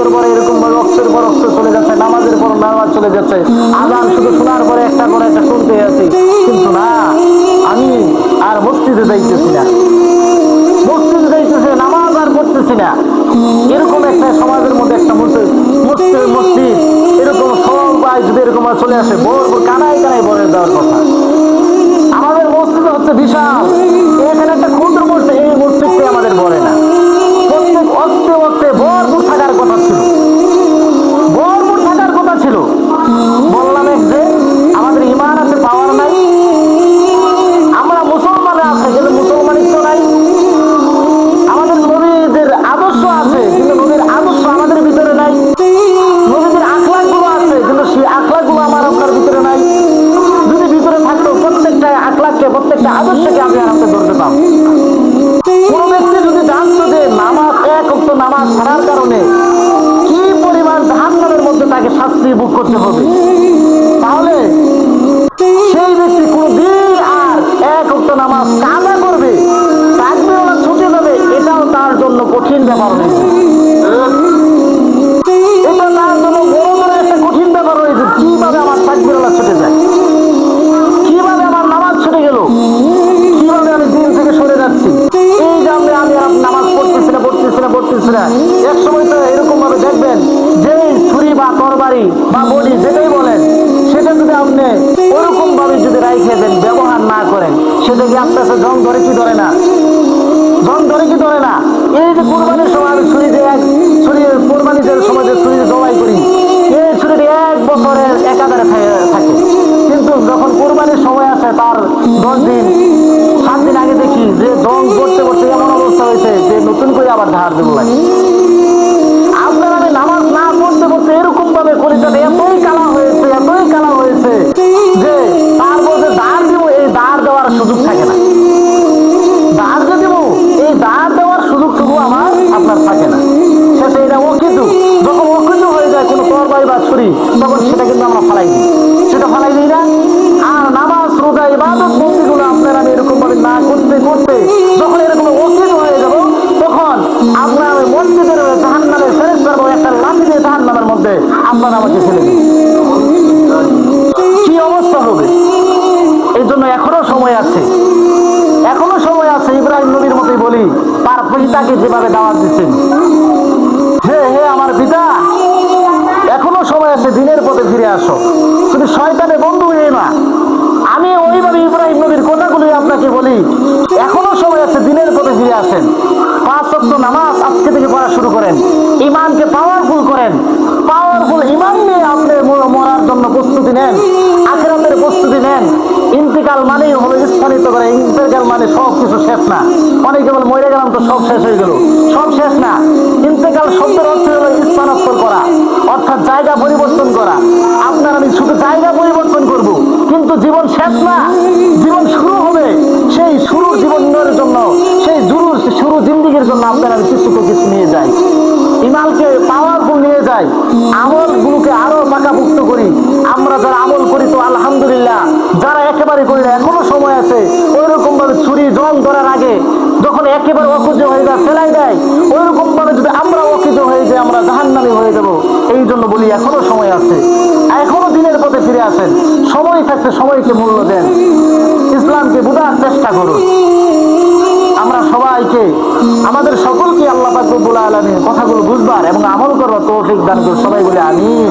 বছর পরে এরকম ভাবে রক্তের পর রক্ত চলে যাচ্ছে, নামাজের পর নামাজ চলে যাচ্ছে, আজান শুধু শোনার পরে একটা করে একটা শুনতে আছি, কিন্তু না, আমি আর মসজিদে যাইতেছি না, মসজিদে যাইতেছে, নামাজ আর পড়তেছি না। এরকম একটা সমাজের মধ্যে একটা মসজিদ এরকম সবাই যদি এরকম চলে আসে, ভোর ভোর কানায় কানায় ভরে দেওয়ার কথা। আমাদের মসজিদ হচ্ছে বিশাল, এখানে একটা ক্ষুদ্র মসজিদ, এই মসজিদটি আমাদের ভরে না। প্রত্যেক অক্তে অক্তে ভরপুর থাকার কথা ছিল, ভরপুর থাকার কথা ছিল। বললাম এক যে আমাদের ইমান আছে, পাওয়ার নাই। আমরা মুসলমানে আছে কিন্তু মুসলমানিত্ব নাই। আমাদের নবীদের আদর্শ আছে কিন্তু নবীর আদর্শ আমাদের ভিতরে নাই। নবীদের আখলাক গুলো আছে কিন্তু সেই আখলাক গুলো আমার আপনার ভিতরে নাই। যদি ভিতরে থাকতো প্রত্যেকটা আখলাককে, প্রত্যেকটা আদর্শকে আমি আর আপনি ধরতে পারবো। কোন ব্যক্তি যদি জানতো যে নামাজ, এক ওয়াক্ত নামাজ ছাড়ার কারণে কি পরিমাণ জাহান্নামের মধ্যে তাকে শাস্তি ভোগ করতে হবে, তাহলে সেই ব্যক্তি কোনদিন আর এক ওয়াক্ত নামাজ কাজা করবে, তাকবীরওয়ালা ছুটে যাবে, এটাও তার জন্য কঠিন ব্যাপার হয়েছে। এটা তার জন্য বড় ধরনের একটা কঠিন ব্যাপার হয়েছে। কিভাবে আমার তাকবীরওয়ালা ছুটে যায়, কিভাবে আমার নামাজ ছুটে গেল, কিভাবে আমি দিন থেকে সরে যাচ্ছি। এই যে আমি নামাজ পড়তেছি না। এক সময় তো এরকম ভাবে দেখবেন যে ছুরি বা তরবারি বা বডি যেটাই বলেন, সেটা যদি আপনি ওরকম ভাবে যদি রাইখে দেন, ব্যবহার না করেন, সেটা কি আস্তে আস্তে জং ধরে কি ধরে না, জং ধরে কি ধরে না। এই যে কোরবানির সময় আমি কোরবানিদের সময় যে ছুরি জবাই করি, এই ছুরিটি 1 বছরের একাধারে থাকে, কিন্তু যখন কোরবানির সময় আসে তার 10 দিন 7 দিন আগে দেখি যে জং পড়তে পড়তে এমন অবস্থা হয়েছে যে নতুন করে আবার ধার দেবো লাগে। আপনার আমি নামাজ না পড়তে পড়তে এরকম ভাবে কলিজাটা এতই কালা হয়েছে যে তারপর যে ধার দিব, এই ধার দেওয়ার সুযোগ থাকে না। ধার যে দিব, এই ধার দেওয়ার সুযোগটুকু আমার আপনার থাকে না। শেষে এটা অকৃত, যখন অকৃত হয়ে যায় কোনো তরবারি বা ছুরি, তখন সেটা কিন্তু আমরা ফালাই দিই না। আর নামাজ, রোজা, ইবাদত বন্দেগীগুলো আপনার আমি এরকম ভাবে না করতে করতে যখন এরকম অকৃত হয়ে যাব, তখন আপনার আমি মসজিদের জাহান্নামের ফেরেশতার একটা লাঠি দিয়ে জাহান্নামের মধ্যে আপনার আমাকে ফেলে দিই, কি অবস্থা হবে। এই জন্য এখনো সময় আছে। ইব্রাহিম নবীর মতোই বলি, তার পিতাকে যেভাবে দাওয়াত দিচ্ছেন, হে আমার পিতা, এখনো সময় আছে, দিনের পথে ফিরে আসো, শুধু শয়তানের বন্ধু হয়ে না। আমি ওইভাবে ইব্রাহিম নবীর কথাগুলি আপনাকে বলি, এখনো সময় আছে, দিনের পথে ফিরে আসেন। 5 ওয়াক্ত নামাজ আজকে থেকে পড়া শুরু করেন, ইমানকে পাওয়ারফুল করেন। পাওয়ারফুল ইমান নিয়ে আপনি মরার জন্য প্রস্তুতি নেন, আখিরাতের প্রস্তুতি নেন। ইন্তিকাল মানেই হলো স্থানিত করে, ইন্তিকাল মানে সব কিছু শেষ না। অনেকে বলে মরে গেলাম তো সব শেষ হয়ে গেল, সব শেষ না। ইন্তিকাল শব্দের অর্থ হলো স্থানান্তর করা, অর্থাৎ জায়গা পরিবর্তন করা। আপনার আমি শুধু জায়গা পরিবর্তন করব, কিন্তু জীবন শেষ না, জীবন শুরু হবে। সেই শুরু জীবনের জন্য, সেই শুরু জিন্দিগির জন্য আপনার আমি কিছু নিয়ে যাই, ইমানকে পাওয়ারফুল নিয়ে যাই, আমল গুলোকে আরো পাকাপুক্ত করি। আমরা যারা আমল করি তো আলহামদুলিল্লাহ, যারা একেবারে করি না এখনো সময় আছে। ওইরকম ভাবে ছুরি জং ধরার আগে যখন একেবারে অকুজ হয়ে যায়, ফেলাই দেয়, ওইরকম ভাবে যদি আমরা অকুজ হয়ে যাই, আমরা জাহান্নামী হয়ে যাব। এই জন্য বলি এখনো সময় আছে, এখনো দিনের পথে ফিরে আসেন। সময় থাকতে সময়কে মূল্য দেন, ইসলামকে বোঝার চেষ্টা করুন। আমরা সবাইকে, আমাদের সকলকে আল্লাহ পাক রব্বুল আলামিন কথাগুলো বুঝবার এবং আমল করার তৌফিক দান করুন। সবাই বলে আমিন।